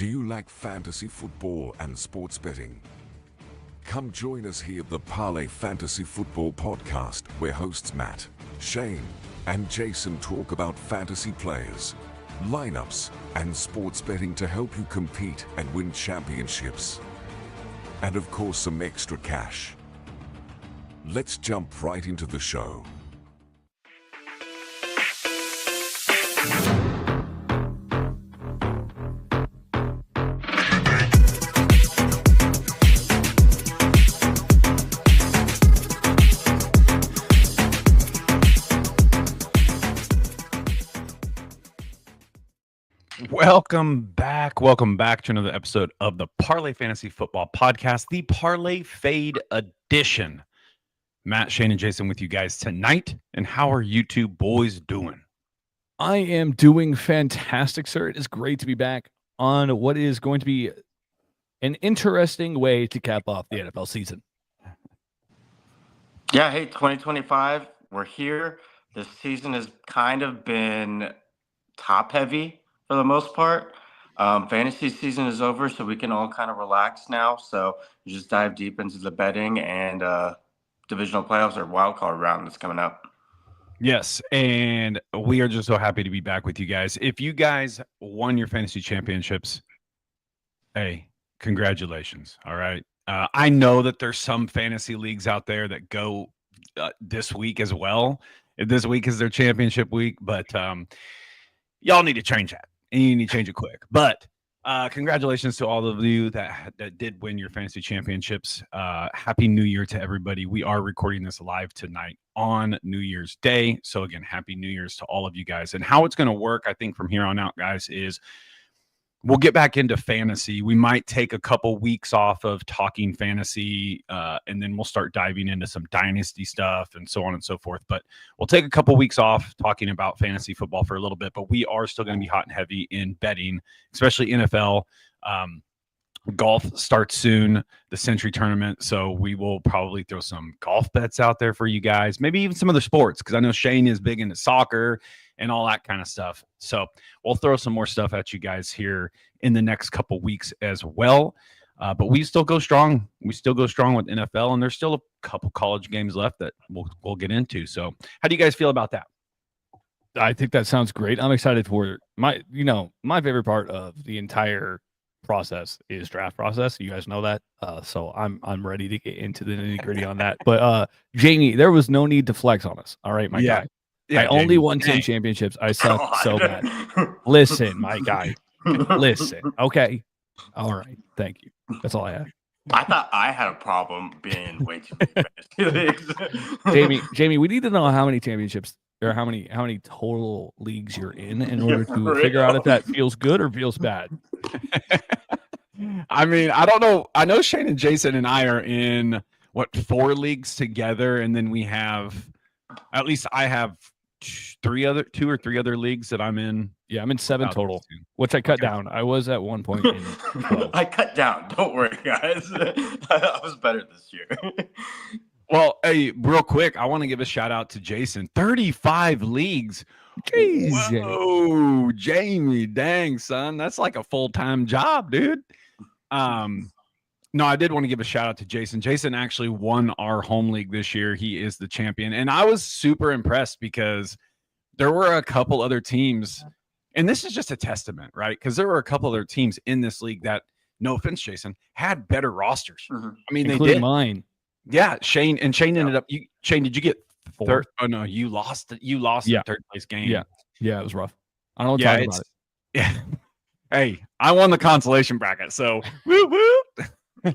Do you like fantasy football and sports betting? Come join us here at the Parlay Fantasy Football Podcast, where hosts Matt, Shane, and Jason talk about fantasy players, lineups, and sports betting to help you compete and win championships. And of course, some extra cash. Let's jump right into the show. Welcome back to another episode of the Parlay Fantasy Football Podcast, the Parlay Fade Edition. Matt, Shane, and Jason with you guys tonight. And how are you two boys doing? I am doing fantastic, sir. It is great to be back on what is going to be an interesting way to cap off the NFL season. Yeah, hey, 2025, we're here. This season has kind of been top-heavy for the most part. Fantasy season is over, so we can all kind of relax now. So you just dive deep into the betting and divisional playoffs or wild card round that's coming up. Yes, and we are just so happy to be back with you guys. If you guys won your fantasy championships, hey, congratulations. All right. I know that there's some fantasy leagues out there that go this week as well. This week is their championship week, but y'all need to change that. And you need to change it quick. But congratulations to all of you that did win your fantasy championships. Happy New Year to everybody. We are recording this live tonight on New Year's Day. So again, Happy New Year's to all of you guys. And how it's going to work, I think, from here on out, guys, is we'll get back into fantasy. We might take a couple weeks off of talking fantasy, and then we'll start diving into some dynasty stuff and so on and so forth. But we'll take a couple weeks off talking about fantasy football for a little bit. But we are still going to be hot and heavy in betting, especially NFL. Golf starts soon, the Century Tournament. So we will probably throw some golf bets out there for you guys, maybe even some other sports, because I know Shane is big into soccer and all that kind of stuff. So we'll throw some more stuff at you guys here in the next couple weeks as well. But we still go strong. We still go strong with NFL, and there's still a couple college games left that we'll get into. So how do you guys feel about that? I think that sounds great. I'm excited for my favorite part of the entire process is draft process. You guys know that. So I'm ready to get into the nitty-gritty on that. But Jamie, there was no need to flex on us. All right, my guy. I only won 10 championships. I suck so bad. Listen, my guy. Listen. Okay. All right. Thank you. That's all I have. I thought I had a problem being way too big. Jamie, we need to know how many championships or how many total leagues you're in order to figure out if that feels good or feels bad. I mean, I don't know. I know Shane and Jason and I are in 4 leagues together, and then we have, at least I have 2 or 3 other leagues that I'm in. Yeah, I'm in 7 total, which I cut down. I was at one point in 12. I cut down. Don't worry, guys. I was better this year. Well, hey, real quick, I want to give a shout out to Jason. 35 leagues. Jeez. Whoa, Jamie, dang, son. That's like a full-time job, dude. No, I did want to give a shout out to Jason. Jason actually won our home league this year. He is the champion. And I was super impressed because there were a couple other teams, and this is just a testament, right? Because there were a couple other teams in this league that, no offense, Jason, had better rosters. Mm-hmm. I mean, including they did. Mine. Yeah, Shane ended up. Shane, did you get 4? third? Oh no, you lost. You lost the third place game. Yeah, it was rough. I don't talk about it. Yeah. Hey, I won the consolation bracket, so woo woo.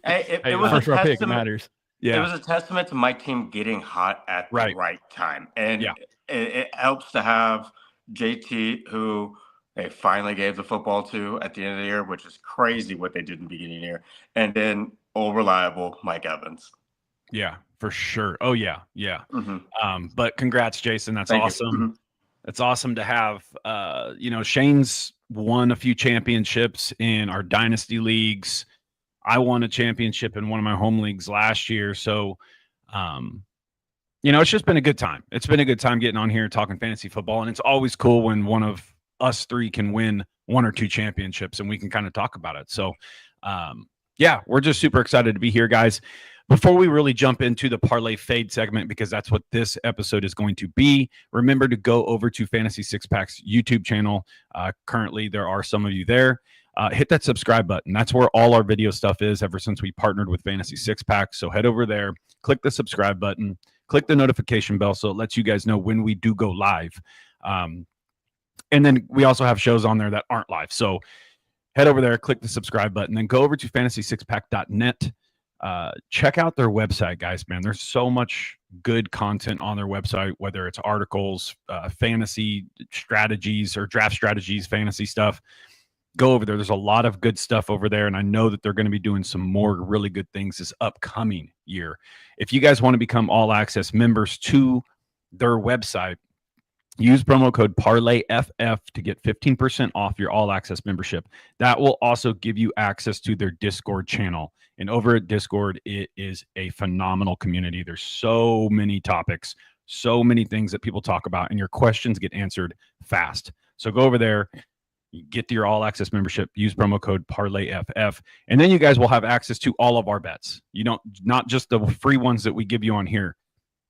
Hey, it was first a round pick. It testament. matters. Yeah, It was a testament to my team getting hot at the right time. And it helps to have JT, who they finally gave the football to at the end of the year, which is crazy what they did in the beginning of the year. And then all reliable Mike Evans. Yeah, for sure. Oh yeah. Mm-hmm. But congrats, Jason. That's Thank you. awesome. Mm-hmm. It's awesome to have. Shane's won a few championships in our dynasty leagues. I won a championship in one of my home leagues last year. So, it's just been a good time. It's been a good time getting on here talking fantasy football. And it's always cool when one of us 3 can win 1 or 2 championships, and we can kind of talk about it. So, yeah, we're just super excited to be here, guys. Before we really jump into the Parlay Fade segment, because that's what this episode is going to be, remember to go over to Fantasy Six Pack's YouTube channel. Currently, there are some of you there. Hit that subscribe button. That's where all our video stuff is ever since we partnered with Fantasy Six Pack. So head over there, click the subscribe button, click the notification bell so it lets you guys know when we do go live. And then we also have shows on there that aren't live. So head over there, click the subscribe button, then go over to fantasy6pack.net. Check out their website, guys, man. There's so much good content on their website, whether it's articles, fantasy strategies or draft strategies, fantasy stuff. Go over there. There's a lot of good stuff over there, and I know that they're going to be doing some more really good things this upcoming year. If you guys want to become all access members to their website, use promo code Parlay FF to get 15% off your all access membership. That will also give you access to their Discord channel. And over at Discord, it is a phenomenal community. There's so many topics, so many things that people talk about, and your questions get answered fast. So go over there, get your all access membership, use promo code Parlay FF, and then you guys will have access to all of our bets. You don't, not just the free ones that we give you on here.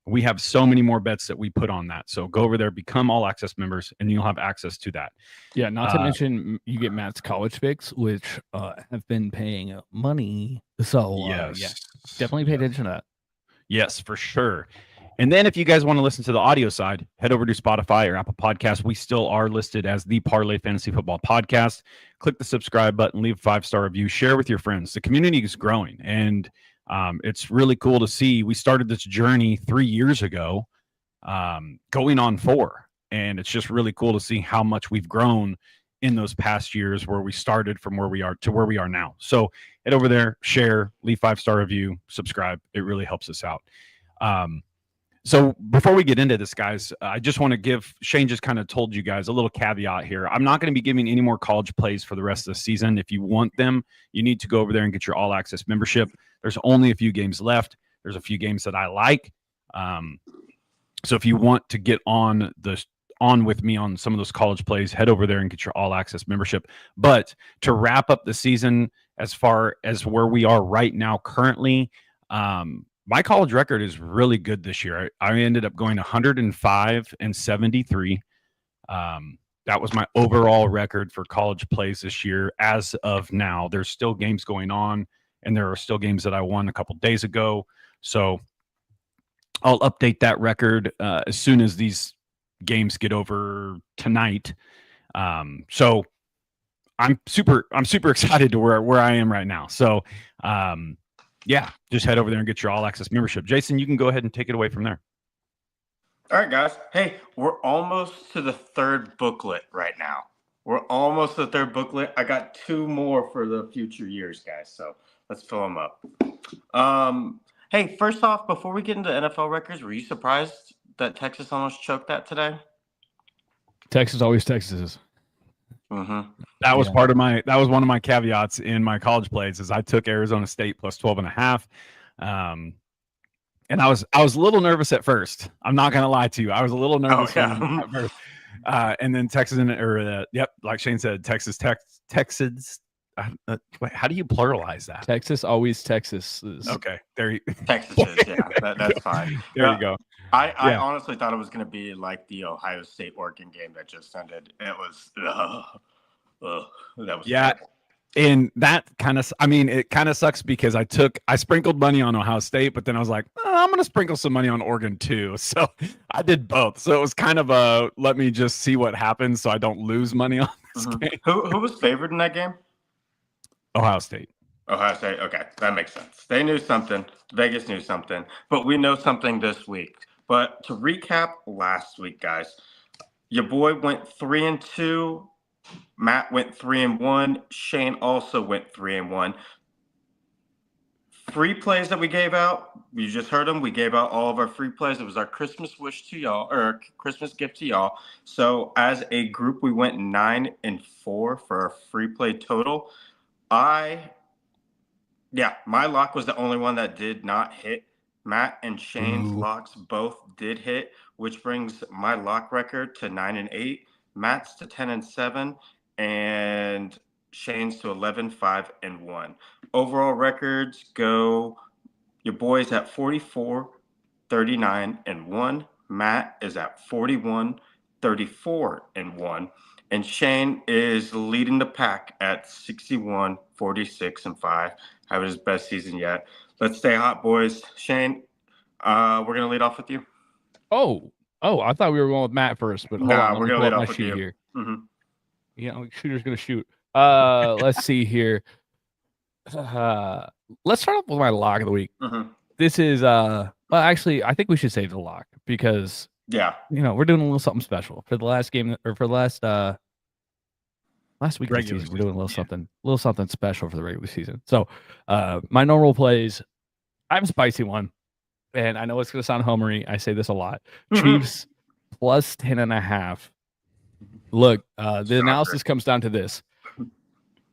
We have so many more bets that we put on that. So go over there, become all access members, and you'll have access to that. Yeah, not to mention you get Matt's college picks, which have been paying money. So yes, yeah, definitely pay attention to that. Yes, for sure. And then if you guys want to listen to the audio side, head over to Spotify or Apple Podcasts. We still are listed as the Parlay Fantasy Football Podcast. Click the subscribe button, leave a 5-star review, share with your friends. The community is growing, and it's really cool to see. We started this journey 3 years ago, going on 4, and it's just really cool to see how much we've grown in those past years, where we started from where we are to where we are now. So head over there, share, leave 5-star review, subscribe. It really helps us out. So before we get into this, guys, I just want to give, Shane just kind of told you guys a little caveat here. I'm not going to be giving any more college plays for the rest of the season. If you want them, you need to go over there and get your all access membership. There's only a few games left. There's a few games that I like. So if you want to get on with me on some of those college plays, head over there and get your all access membership. But to wrap up the season, as far as where we are right now currently, my college record is really good this year. I ended up going 105-73. That was my overall record for college plays this year. As of now, there's still games going on, and there are still games that I won a couple days ago. So I'll update that record as soon as these games get over tonight. So I'm super excited to where I am right now. So yeah, just head over there and get your all access membership. Jason, you can go ahead and take it away from there. All right, guys. Hey, we're almost to the 3rd booklet right now. I got 2 more for the future years, guys. So let's fill them up. Hey, first off, before we get into NFL records, were you surprised that Texas almost choked that today? Texas always Texas. Mm-hmm. That was that was one of my caveats in my college plays, is I took Arizona State plus 12.5. And I was a little nervous at first. I'm not gonna lie to you. I was a little nervous at first. And then Texas like Shane said, Texas. Wait, how do you pluralize that? Texas always Texas. Okay, there you. Texas is, yeah, that's fine. There you go. I honestly thought it was going to be like the Ohio State Oregon game that just ended. It was that was terrible. And that it kind of sucks because I sprinkled money on Ohio State, but then I was like, I'm going to sprinkle some money on Oregon too. So I did both. So it was kind of let me just see what happens so I don't lose money on this game. Who was favored in that game? Ohio State. Ohio State. Okay, that makes sense. They knew something. Vegas knew something, but we know something this week. But to recap last week, guys, your boy went 3-2. Matt went 3-1. Shane also went 3-1. Free plays that we gave out, you just heard them. We gave out all of our free plays. It was our Christmas wish to y'all, or our Christmas gift to y'all. So as a group, we went 9-4 for our free play total. My lock was the only one that did not hit. Matt and Shane's locks both did hit, which brings my lock record to 9-8. Matt's to 10-7, and Shane's to 11, 5, and 1. Overall records go your boys at 44, 39, and 1. Matt is at 41, 34, and 1. And Shane is leading the pack at 61, 46, and 5, having his best season yet. Let's stay hot, boys. Shane, we're going to lead off with you. Oh, I thought we were going with Matt first, but hold on, we're let me going to pull lead up off my with sheet you. here. Mm-hmm. Shooter's gonna shoot. Let's see here. Let's start off with my lock of the week. Mm-hmm. This is well, actually, I think we should save the lock because we're doing a little something special for the last game or for the last week of the season. We're doing a little something special for the regular season. So, my normal plays, I have a spicy one, and I know it's gonna sound homery. I say this a lot. Chiefs plus 10.5. Look, the analysis comes down to this.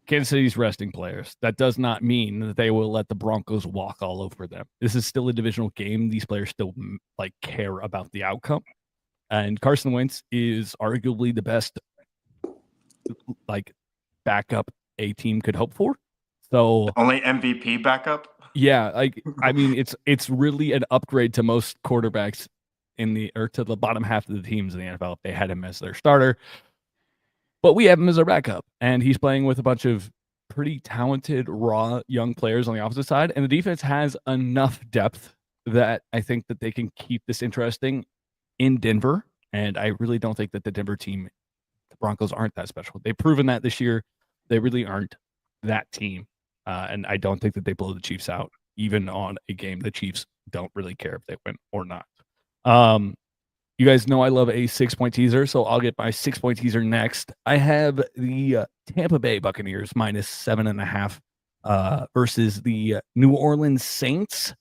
Kansas City's resting players. That does not mean that they will let the Broncos walk all over them. This is still a divisional game. These players still care about the outcome. And Carson Wentz is arguably the best backup a team could hope for. So only MVP backup? Yeah, I mean it's really an upgrade to most quarterbacks to the bottom half of the teams in the NFL if they had him as their starter. But we have him as our backup, and he's playing with a bunch of pretty talented, raw, young players on the opposite side. And the defense has enough depth that I think that they can keep this interesting in Denver. And I really don't think that the Denver team, the Broncos, aren't that special. They've proven that this year. They really aren't that team. And I don't think that they blow the Chiefs out, even on a game the Chiefs don't really care if they win or not. You guys know I love a 6-point teaser, so I'll get my 6-point teaser next. I have the Tampa Bay Buccaneers minus 7.5 versus the New Orleans Saints.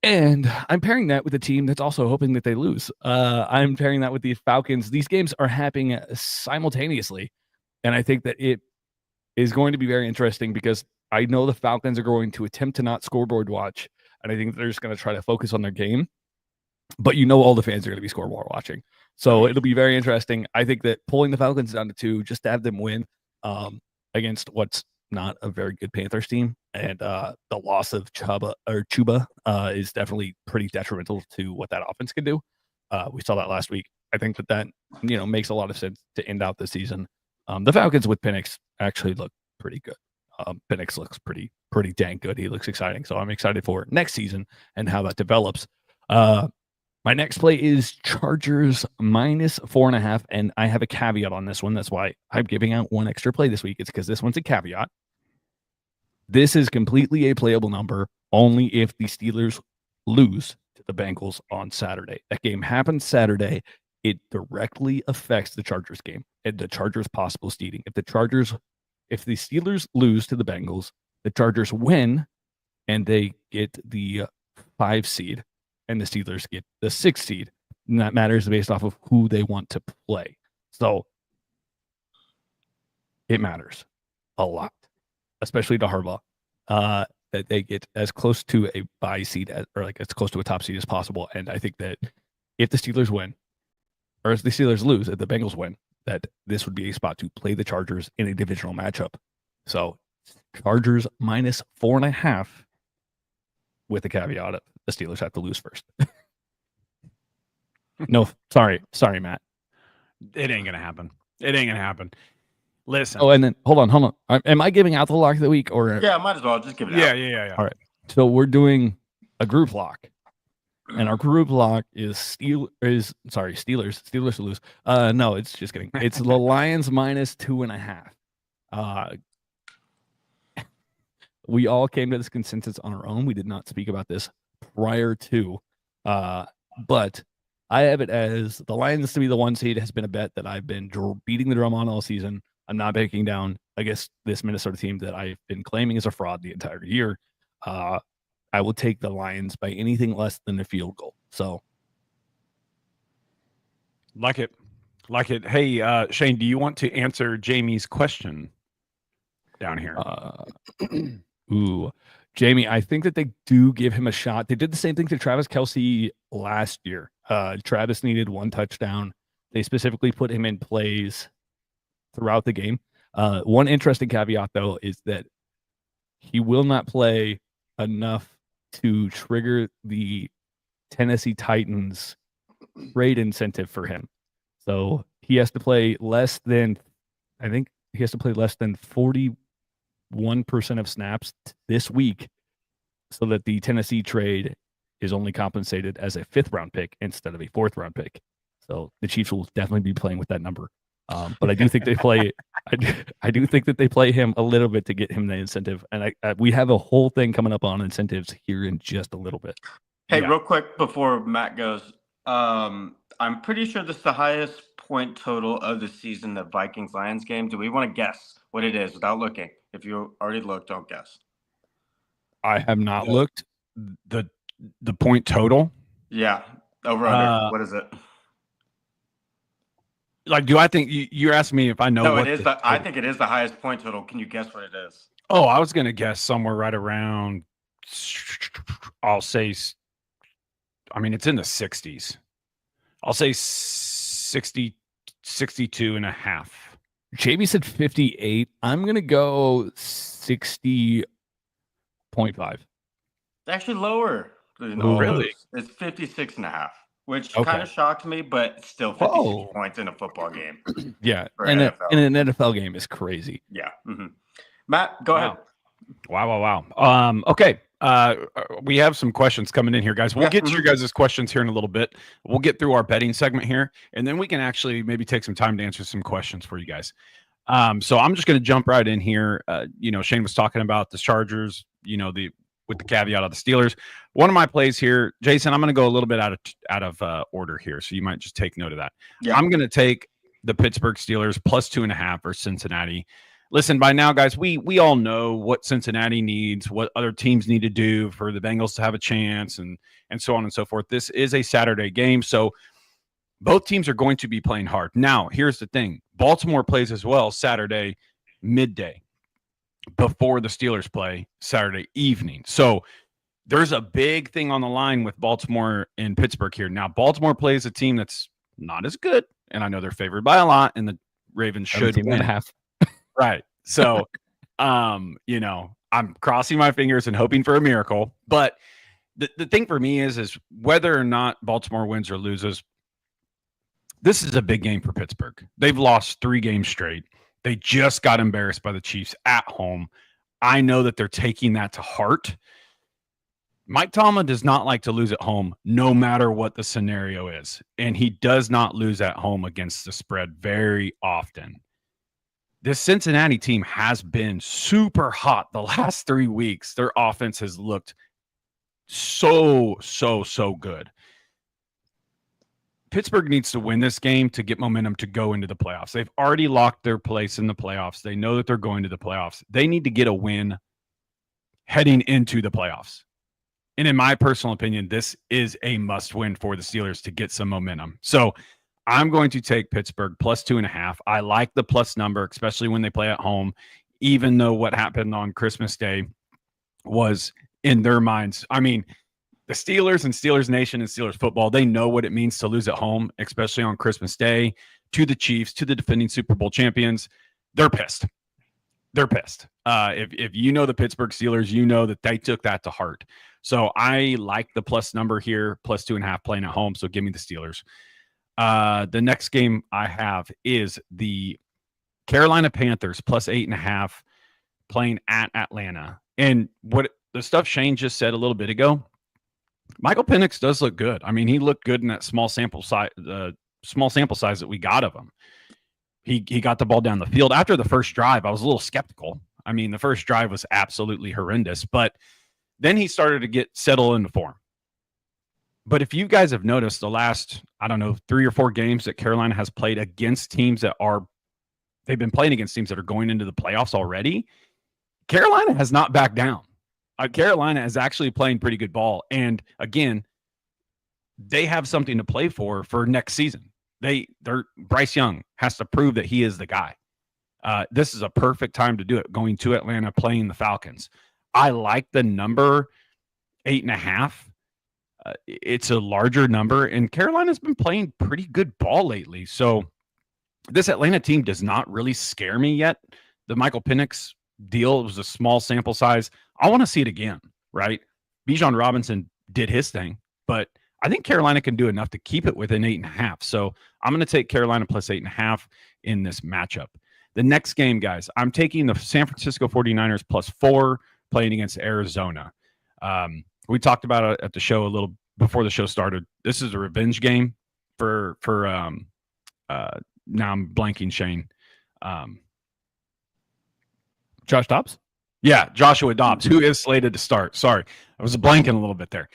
And I'm pairing that with a team that's also hoping that they lose. I'm pairing that with the Falcons. These games are happening simultaneously. And I think that it is going to be very interesting because I know the Falcons are going to attempt to not scoreboard watch. And I think they're just going to try to focus on their game. But all the fans are going to be scoreboard watching. So it'll be very interesting. I think that pulling the Falcons down to 2, just to have them win against what's not a very good Panthers team. And the loss of Chuba is definitely pretty detrimental to what that offense can do. We saw that last week. I think that makes a lot of sense to end out the season. The Falcons with Penix actually look pretty good. Penix looks pretty dang good. He looks exciting. So I'm excited for next season and how that develops. My next play is Chargers minus 4.5, and I have a caveat on this one. That's why I'm giving out one extra play this week. It's because this one's a caveat. This is completely a playable number only if the Steelers lose to the Bengals on Saturday. That game happens Saturday. It directly affects the Chargers game and the Chargers' possible seeding. If the Steelers lose to the Bengals, the Chargers win, and they get the 5 seed. And the Steelers get the 6th seed. And that matters based off of who they want to play. So it matters a lot, especially to Harbaugh, that they get as close to a bye seed as close to a top seed as possible. And I think that if the Steelers win, or if the Steelers lose, if the Bengals win, that this would be a spot to play the Chargers in a divisional matchup. So Chargers minus 4.5 with the caveat of the Steelers have to lose first. No, sorry, Matt. It ain't gonna happen. Listen. Oh, and then hold on. Am I giving out the lock of the week or? Yeah, might as well just give it out. Yeah. All right. So we're doing a group lock, and our group lock is Steelers. Steelers to lose. No, it's just kidding. It's the Lions minus 2.5. We all came to this consensus on our own. We did not speak about this prior to, but I have it as the Lions to be the 1 seed has been a bet that I've been beating the drum on all season. I'm not backing down against this Minnesota team that I've been claiming is a fraud the entire year. I will take the Lions by anything less than a field goal. So, like it. Hey, Shane, do you want to answer Jamie's question down here? Jamie, I think that they do give him a shot. They did the same thing to Travis Kelce last year. Travis needed 1 touchdown. They specifically put him in plays throughout the game. One interesting caveat, though, is that he will not play enough to trigger the Tennessee Titans trade incentive for him. So he has to play less than, I think he has to play less than 41% of snaps this week so that the Tennessee trade is only compensated as a 5th round pick instead of a 4th round pick. So the Chiefs will definitely be playing with that number. But I do think they play. I do think that they play him a little bit to get him the incentive, and we have a whole thing coming up on incentives here in just a little bit. Hey, real quick before Matt goes, I'm pretty sure this is the highest point total of the season, the Vikings-Lions game. Do we want to guess what it is without looking? If you already looked, don't guess. I have not looked. The point total. Yeah, over under. What is it? Like, do I think you're asking me if I know? No, what it is. I think it is the highest point total. Can you guess what it is? Oh, I was gonna guess somewhere right around. I'll say. I mean, it's in the 60s. I'll say 60, 62 and a half. Jamie said 58. I'm gonna go 60.5. It's actually lower. Really? It's 56 and a half. Which kind of shocked me, but still 56 points in a football game. Yeah, and in an NFL game is crazy. Yeah. Mm-hmm. Matt, go ahead. Wow. Okay. We have some questions coming in here, guys. We'll get to your guys' questions here in a little bit. We'll get through our betting segment here, and then we can actually maybe take some time to answer some questions for you guys. So I'm just going to jump right in here. Shane was talking about the Chargers, with the caveat of the Steelers. One of my plays here, Jason, I'm going to go a little bit out of order here, so you might just take note of that. Yeah. I'm going to take the Pittsburgh Steelers plus 2.5 versus Cincinnati. Listen, by now, guys, we all know what Cincinnati needs, what other teams need to do for the Bengals to have a chance, and so on and so forth. This is a Saturday game, so both teams are going to be playing hard. Now, here's the thing. Baltimore plays as well Saturday midday, before the Steelers play Saturday evening. So there's a big thing on the line with Baltimore and Pittsburgh here. Now, Baltimore plays a team that's not as good, and I know they're favored by a lot, and the Ravens should win. Right. So, I'm crossing my fingers and hoping for a miracle. But the thing for me is whether or not Baltimore wins or loses, this is a big game for Pittsburgh. They've lost 3 games straight. They just got embarrassed by the Chiefs at home. I know that they're taking that to heart. Mike Tomlin does not like to lose at home, no matter what the scenario is. And he does not lose at home against the spread very often. This Cincinnati team has been super hot the last 3 weeks. Their offense has looked so good. Pittsburgh needs to win this game to get momentum to go into the playoffs. They've already locked their place in the playoffs. They know that they're going to the playoffs. They need to get a win heading into the playoffs. And in my personal opinion, this is a must win for the Steelers to get some momentum. So I'm going to take Pittsburgh plus 2.5. I like the plus number, especially when they play at home, even though what happened on Christmas Day was in their minds. I mean, the Steelers and Steelers Nation and Steelers football, they know what it means to lose at home, especially on Christmas Day, to the Chiefs, to the defending Super Bowl champions. They're pissed. They're pissed. If you know the Pittsburgh Steelers, you know that they took that to heart. So I like the plus number here, plus 2.5 playing at home. So give me the Steelers. The next game I have is the Carolina Panthers plus 8.5 playing at Atlanta. And what the stuff Shane just said a little bit ago, Michael Penix does look good. I mean, he looked good in that small sample size that we got of him. He got the ball down the field. After the first drive, I was a little skeptical. I mean, the first drive was absolutely horrendous, but then he started to get settled into form. But if you guys have noticed the last, 3 or 4 games that Carolina has played against teams they've been playing against teams that are going into the playoffs already, Carolina has not backed down. Carolina is actually playing pretty good ball. And again, they have something to play for next season. Bryce Young has to prove that he is the guy. This is a perfect time to do it, going to Atlanta, playing the Falcons. I like the number 8.5. It's a larger number, and Carolina's been playing pretty good ball lately. So this Atlanta team does not really scare me yet. the Michael Penix deal. It was a small sample size. I want to see it again, right? Bijan Robinson did his thing, but I think Carolina can do enough to keep it within 8.5. So I'm going to take Carolina plus 8.5 in this matchup. The next game, guys, I'm taking the San Francisco 49ers plus 4 playing against Arizona. We talked about it at the show a little before the show started. This is a revenge game for now I'm blanking Shane. Josh Dobbs? Yeah, Joshua Dobbs, who is slated to start. Sorry, I was blanking a little bit there.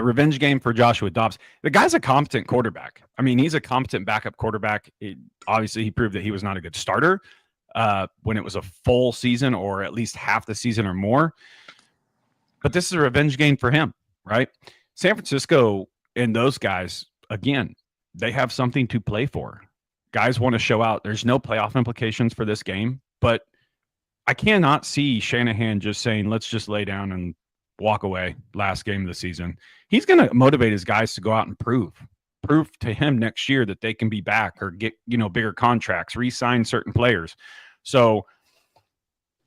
Revenge game for Joshua Dobbs. The guy's a competent quarterback. I mean, he's a competent backup quarterback. Obviously, he proved that he was not a good starter when it was a full season or at least half the season or more. But this is a revenge game for him, right? San Francisco and those guys, again, they have something to play for. Guys want to show out. There's no playoff implications for this game, but I cannot see Shanahan just saying, let's just lay down and walk away last game of the season. He's going to motivate his guys to go out and prove to him next year that they can be back or get, bigger contracts, re-sign certain players. So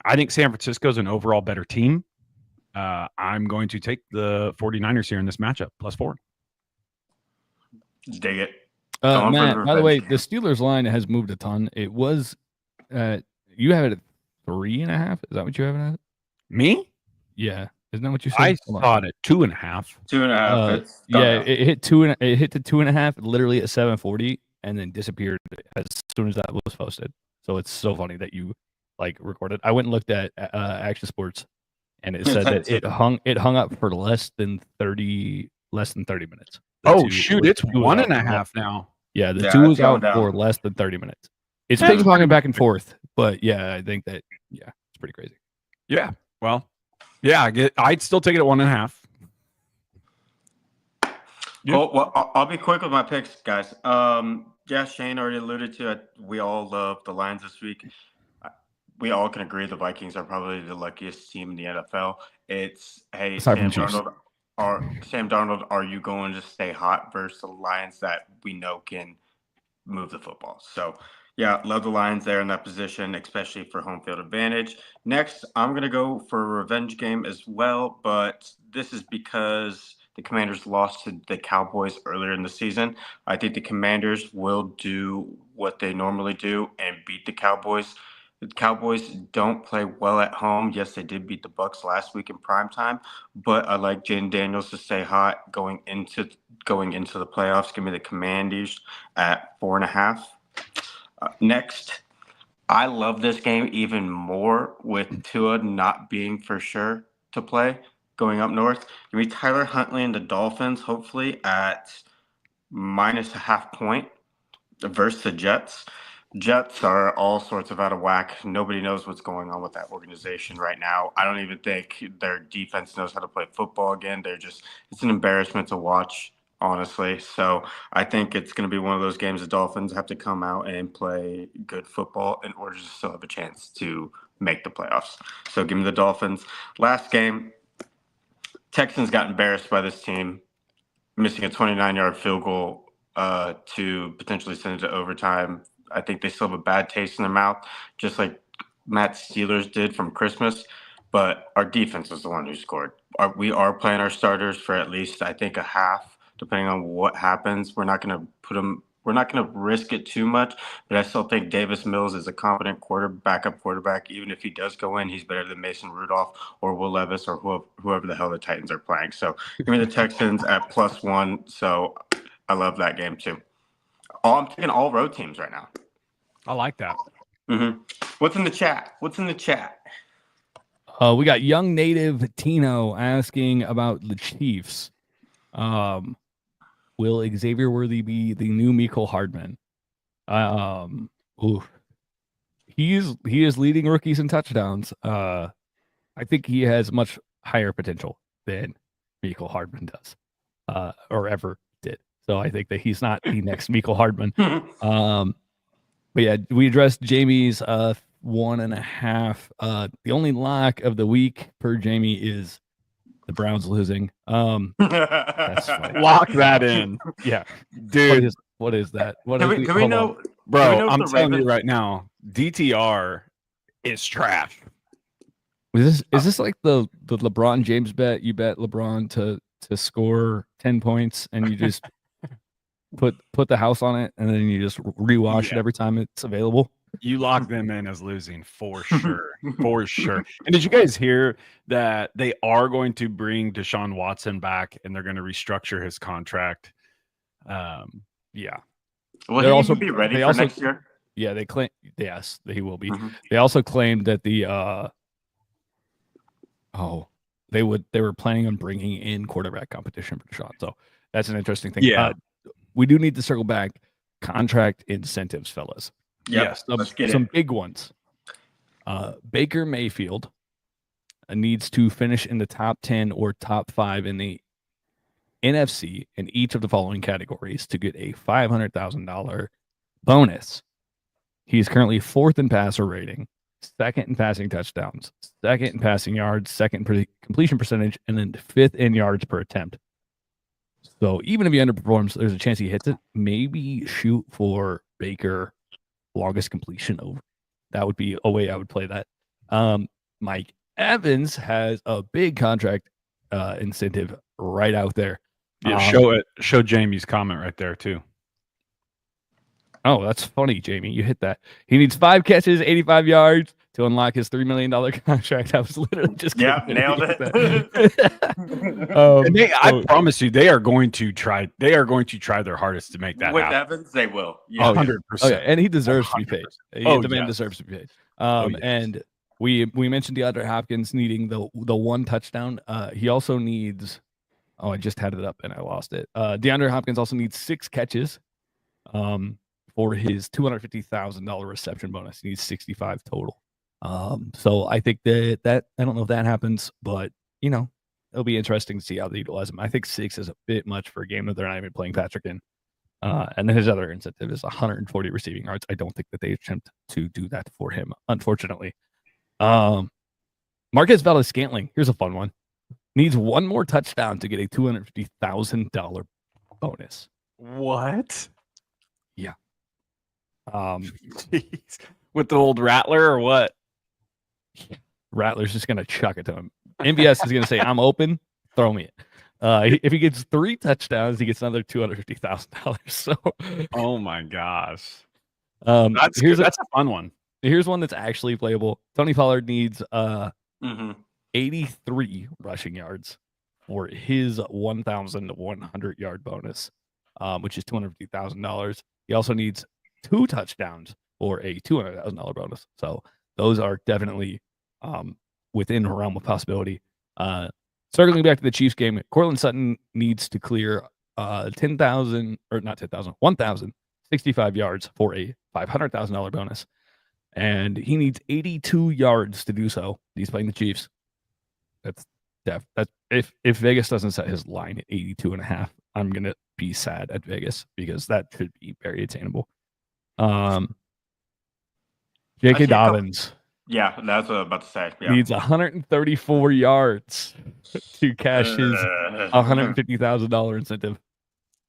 I think San Francisco is an overall better team. I'm going to take the 49ers here in this matchup, plus 4. Dig it. Matt, by the way, the Steelers line has moved a ton. It was, you have it at 3.5. Is that what you have it at? Me? Yeah. Isn't that what you said? I saw it at 2.5. 2.5. Yeah, it hit 2. It hit to 2.5 literally at 7:40, and then disappeared as soon as that was posted. So it's so funny that you recorded. I went and looked at Action Sports, and it said that it hung up for less than 30 minutes. Oh shoot! It's 1.5 now. Yeah, the 2 was out for less ting than 30 minutes. It's ping-ponging back and forth, but yeah, I think that it's pretty crazy. Yeah. Well. Yeah, I'd still take it at 1.5. Cool. Well, I'll be quick with my picks, guys. Shane already alluded to it. We all love the Lions this week. We all can agree the Vikings are probably the luckiest team in the NFL. It's, hey, Sam Darnold, are you going to stay hot versus the Lions that we know can move the football? So, yeah, love the Lions there in that position, especially for home field advantage. Next, I'm going to go for a revenge game as well, but this is because the Commanders lost to the Cowboys earlier in the season. I think the Commanders will do what they normally do and beat the Cowboys. The Cowboys don't play well at home. Yes, they did beat the Bucs last week in primetime, but I like Jaden Daniels to stay hot going into the playoffs. Give me the Commanders at 4.5. Next, I love this game even more with Tua not being for sure to play going up north. Give me Tyler Huntley and the Dolphins, hopefully at -0.5 point versus the Jets. Jets are all sorts of out of whack. Nobody knows what's going on with that organization right now. I don't even think their defense knows how to play football again. It's an embarrassment to watch, honestly. So I think it's going to be one of those games the Dolphins have to come out and play good football in order to still have a chance to make the playoffs. So give me the Dolphins. Last game, Texans got embarrassed by this team, missing a 29-yard field goal to potentially send it to overtime. I think they still have a bad taste in their mouth, just like Matt's Steelers did from Christmas. But our defense is the one who scored. We are playing our starters for at least, I think, a half, depending on what happens. We're not going to risk it too much, but I still think Davis Mills is a competent backup quarterback. Even if he does go in, he's better than Mason Rudolph or Will Levis or whoever the hell the Titans are playing. So give me the Texans at +1. So I love that game too. I'm taking all road teams right now. I like that. Mm-hmm. What's in the chat? We got Young Native Tino asking about the Chiefs. Will Xavier Worthy be the new Mecole Hardman? He is leading rookies in touchdowns. I think he has much higher potential than Mecole Hardman does, or ever did. So I think that he's not the next Mecole Hardman. But yeah, we addressed Jamie's 1.5. The only lock of the week per Jamie is the Browns losing. That's funny. Lock that in. Yeah, dude. What is that? Can we know, bro? I'm telling you right now, DTR is trash. Is this like the LeBron James bet? You bet LeBron to score 10 points and you just put the house on it and then you just rewash it every time it's available. You lock them in as losing for sure. For sure. And did you guys hear that they are going to bring Deshaun Watson back and they're going to restructure his contract? Yeah. Will he also be ready for next year? Yeah, they claim yes, he will be. Mhm. They also claimed that they were planning on bringing in quarterback competition for Deshaun. So that's an interesting thing. Yeah. We do need to circle back. Contract incentives, fellas. Yep. Yes, Let's get Some it. big ones. Baker Mayfield needs to finish in the top 10 or top 5 in the NFC in each of the following categories to get a $500,000 bonus. He's currently 4th in passer rating, 2nd in passing touchdowns, 2nd in passing yards, 2nd in completion percentage, and then 5th in yards per attempt. So even if he underperforms, there's a chance he hits it. Maybe shoot for Baker longest completion over. That would be a way I would play that. Mike Evans has a big contract incentive right out there. Yeah, show Jamie's comment right there too. Oh, that's funny, Jamie. You hit that. He needs 5 catches, 85 yards to unlock his $3 million contract. I was literally just nailed it. And I promise you, they are going to try. They are going to try their hardest to make that With happen. Evans, they will. Yeah. 100%. Oh, yeah. And he deserves to be paid. The man yes. deserves to be paid. Yes. And we mentioned DeAndre Hopkins needing the 1 touchdown. He also needs. Oh, I just had it up and I lost it. DeAndre Hopkins also needs 6 catches. For his $250,000 reception bonus. He needs 65 total. So I think that I don't know if that happens, but it'll be interesting to see how they utilize him. I think 6 is a bit much for a game that they're not even playing Patrick in. And then his other incentive is 140 receiving yards. I don't think that they attempt to do that for him, unfortunately. Marquez Valdes-Scantling, here's a fun one. Needs 1 more touchdown to get a $250,000 bonus. What? Yeah. Jeez. With the old Rattler or what? Rattler's just gonna chuck it to him. MVS is gonna say, "I'm open, throw me it." If he gets 3 touchdowns, he gets another $250,000. So, oh my gosh, that's a fun one. Here's one that's actually playable. Tony Pollard needs 83 rushing yards for his 1,100 yard bonus, which is $250,000. He also needs 2 touchdowns for a $200,000 bonus. So those are definitely within the realm of possibility. Circling back to the Chiefs game, Courtland Sutton needs to clear 1,065 yards for a $500,000 bonus. And he needs 82 yards to do so. He's playing the Chiefs. That's if Vegas doesn't set his line at 82.5, I'm going to be sad at Vegas because that should be very attainable. J.K. Dobbins. Yeah, that's what I was about to say. Yeah. Needs 134 yards to cash his $150,000 incentive.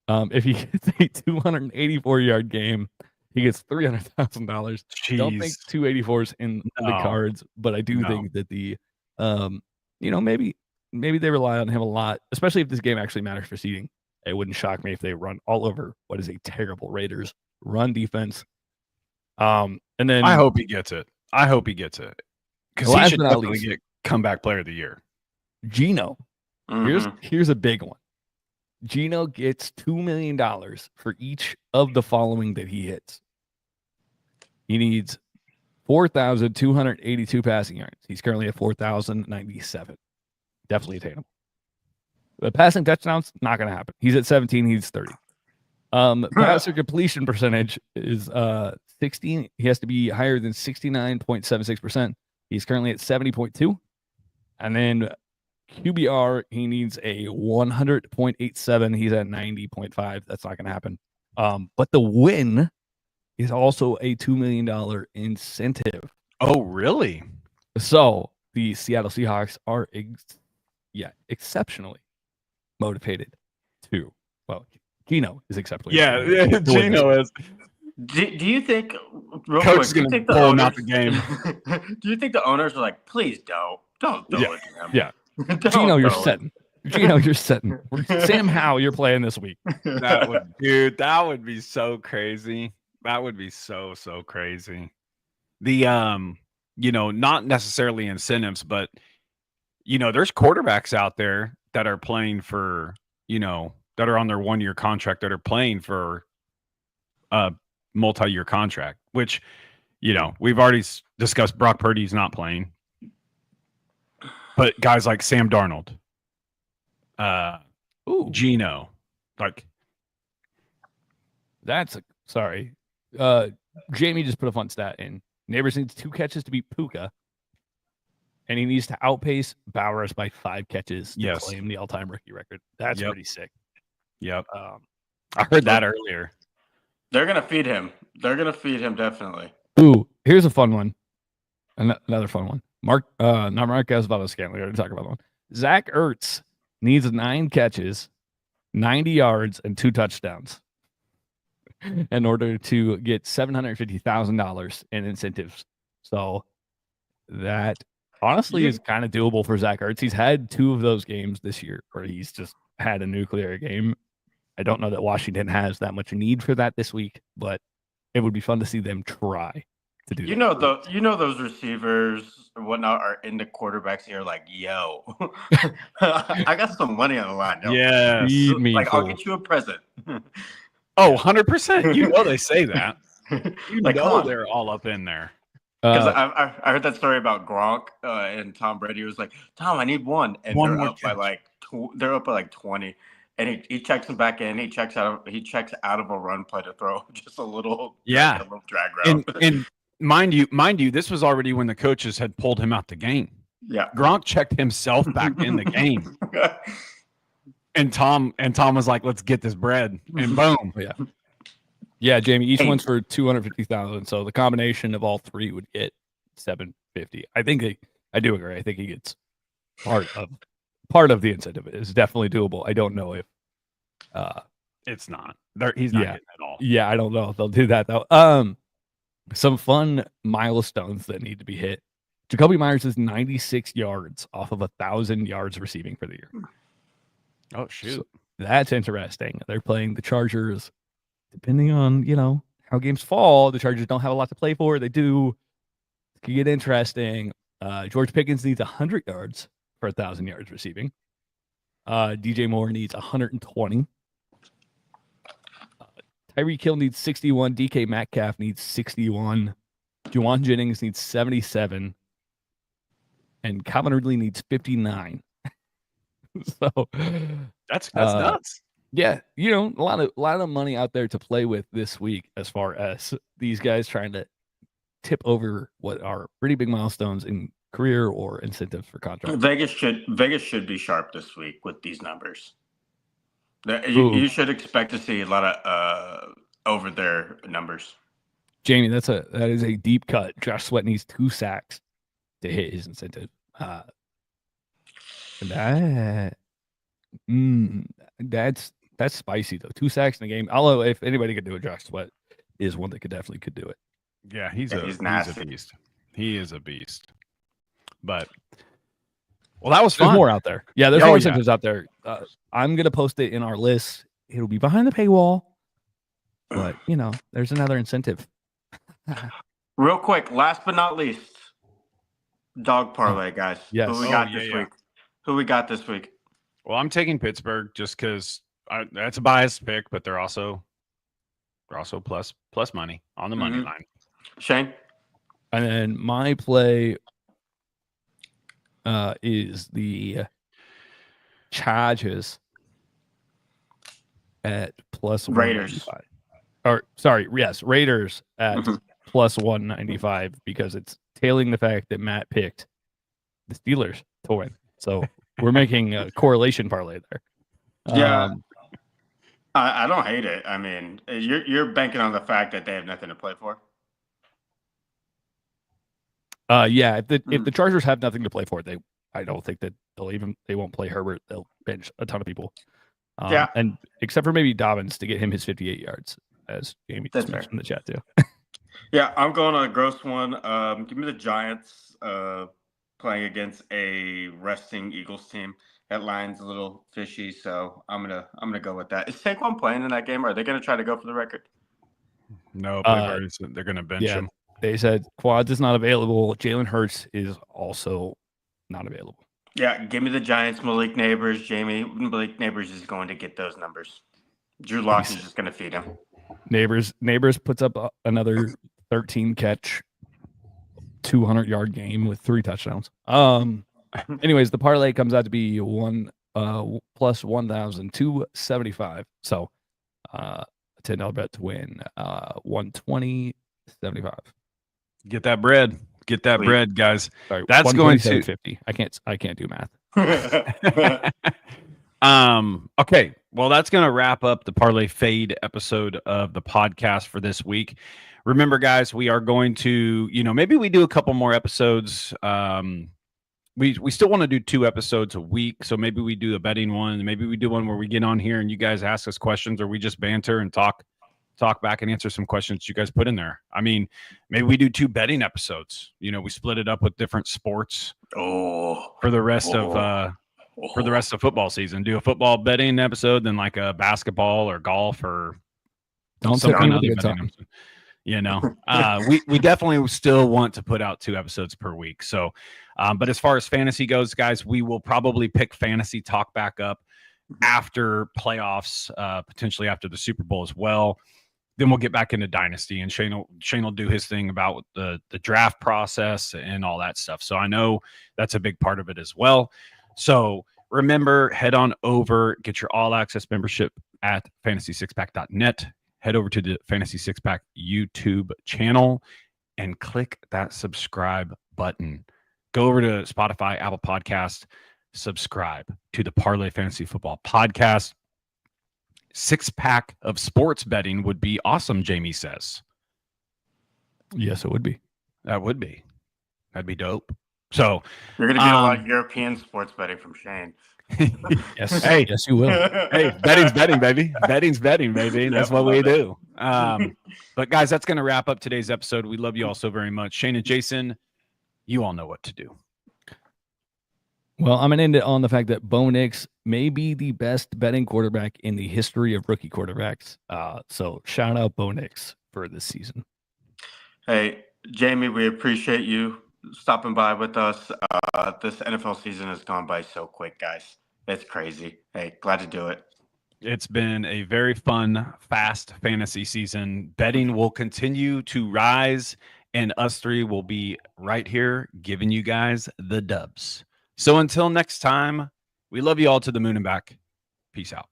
If he gets a 284-yard game, he gets $300,000. Don't think 284s in the cards, but I do think that maybe they rely on him a lot, especially if this game actually matters for seeding. It wouldn't shock me if they run all over what is a terrible Raiders run defense. And then I hope he gets it. Because he should definitely get comeback player of the year. Geno. Here's a big one. Geno gets $2 million for each of the following that he hits. He needs 4,282 passing yards. He's currently at 4,097. Definitely attainable. The passing touchdowns, not going to happen. He's at 17. He's 30. Passer completion percentage is 16. He has to be higher than 69.76%. He's currently at 70.2. And then QBR, he needs a 100.87. He's at 90.5. That's not going to happen. But the win is also a $2 million incentive. Oh, really? So the Seattle Seahawks are exceptionally motivated to, well, Geno is exceptionally. Yeah, Geno is. Do you think, real Coach quick, is do you going to think the pull him out owners, the game. do you think the owners are like, please don't throw it to him. Yeah. Don't Gino, you're throw it." setting. Gino, you're setting. Sam Howell, you're playing this week. That would be so crazy. That would be so crazy. The not necessarily incentives, but there's quarterbacks out there that are playing for, that are on their 1-year contract that are playing for a multi-year contract, which, we've already discussed Brock Purdy's not playing. But guys like Sam Darnold, Gino, like sorry. Jamie just put a fun stat in. Neighbors needs 2 catches to beat Puka, and he needs to outpace Bowers by 5 catches to claim the all-time rookie record. That's pretty sick. Yep. I heard that earlier. They're gonna feed him. They're gonna feed him definitely. Ooh, here's a fun one. Another fun one. Not Marquez Valdez-Scantling. We already talked about that one. Zach Ertz needs 9 catches, 90 yards, and 2 touchdowns in order to get $750,000 in incentives. So that honestly is kind of doable for Zach Ertz. He's had 2 of those games this year where he's just had a nuclear game. I don't know that Washington has that much need for that this week, but it would be fun to see them try to do that. Those receivers and whatnot are into quarterbacks here like, yo, I got some money on the line. Yo. Yeah. I'll get you a present. Oh, 100%. They say that. Like, They're all up in there. Because I heard that story about Gronk and Tom Brady. He was like, Tom, I need one. And they're up by like 20. And he checks him back in. He checks out of a run play to throw just a little drag route. And mind you, this was already when the coaches had pulled him out the game. Yeah. Gronk checked himself back in the game. And Tom was like, let's get this bread. And boom. Yeah, Jamie, each one's for $250,000. So the combination of all 3 would get $750,000. I do agree. I think he gets part of the incentive. Is definitely doable. I don't know if it's not. He's not getting it all. Yeah, I don't know if they'll do that though. Some fun milestones that need to be hit. Jacoby Myers is 96 yards off of 1,000 yards receiving for the year. Oh shoot. So that's interesting. They're playing the Chargers. Depending on, how games fall, the Chargers don't have a lot to play for. They do. It could get interesting. George Pickens needs 100 yards for 1,000 yards receiving. DJ Moore needs 120. Tyreek Hill needs 61. DK Metcalf needs 61. Juwan Jennings needs 77. And Calvin Ridley needs 59. So that's nuts. Yeah, a lot of money out there to play with this week as far as these guys trying to tip over what are pretty big milestones in career or incentives for contracts. Vegas should be sharp this week with these numbers. You should expect to see a lot of over their numbers. Jamie, that is a deep cut. Josh Sweat needs 2 sacks to hit his incentive. That's spicy though. 2 sacks in the game. Although if anybody could do it, Josh Sweat is one that definitely could do it. Yeah, he's a beast. He is a beast. But that was fun. There's more out there. Yeah, there's more incentives out there. I'm gonna post it in our list. It'll be behind the paywall, but there's another incentive. Real quick, last but not least, dog parlay, guys. Yes. Who we got this week? Who we got this week? Well, I'm taking Pittsburgh just because that's a biased pick, but they're also plus money on the money line. Shane? And then my play is the Chargers at plus Raiders. Raiders at plus 195 because it's tailing the fact that Matt picked the Steelers to win. So we're making a correlation parlay there. Yeah. I don't hate it. I mean, you're banking on the fact that they have nothing to play for. If the Chargers have nothing to play for, I don't think that they won't play Herbert. They'll bench a ton of people. And except for maybe Dobbins to get him his 58 yards. as Jamie That's just mentioned in the chat too. Yeah, I'm going on a gross one. Give me the Giants playing against a resting Eagles team. That line's a little fishy, so I'm gonna go with that. Is Saquon playing in that game, or are they gonna try to go for the record? No, they've already said they're going to bench him. They said Quads is not available. Jalen Hurts is also not available. Yeah, give me the Giants. Malik Neighbors, Malik Neighbors is going to get those numbers. Drew Lock is just going to feed him. Neighbors puts up another 13 catch, 200-yard game with 3 touchdowns. Anyways, the parlay comes out to be plus 1,275. So, $10 bet to win 120.75. Get that bread. Get that bread, guys. Sorry, that's going to 50. I can't do math. Okay. Well, that's going to wrap up the Parlay Fade episode of the podcast for this week. Remember, guys, we are going to, maybe we do a couple more episodes. We still want to do 2 episodes a week. So maybe we do a betting one. Maybe we do one where we get on here and you guys ask us questions, or we just banter and talk back and answer some questions you guys put in there. I mean, maybe we do 2 betting episodes. We split it up with different sports for the rest of football season. Do a football betting episode, then like a basketball or golf or some kind of good time. We definitely still want to put out 2 episodes per week. So, but as far as fantasy goes, guys, we will probably pick fantasy talk back up after playoffs, potentially after the Super Bowl as well. Then we'll get back into Dynasty, and Shane will do his thing about the draft process and all that stuff. So I know that's a big part of it as well. So remember, head on over, get your all-access membership at fantasy6pack.net. Head over to the Fantasy Six Pack YouTube channel and click that subscribe button. Go over to Spotify, Apple Podcast, subscribe to the Parlay Fantasy Football Podcast. 6-pack of sports betting would be awesome, Jamie says. Yes, it would be. That would be. That'd be dope. So you're going to get a lot of European sports betting from Shane. Yes. Hey, yes, you will. Hey, betting's betting, baby. Betting's betting, baby. That's what we do. But guys, that's going to wrap up today's episode. We love you all so very much. Shane and Jason, you all know what to do. Well, I'm going to end it on the fact that Bo Nix may be the best betting quarterback in the history of rookie quarterbacks. So shout out Bo Nix for this season. Hey, Jamie, we appreciate you stopping by with us. This NFL season has gone by so quick, guys. It's crazy. Hey, glad to do it. It's been a very fun, fast fantasy season. Betting will continue to rise, and us 3 will be right here giving you guys the dubs. So until next time, we love you all to the moon and back. Peace out.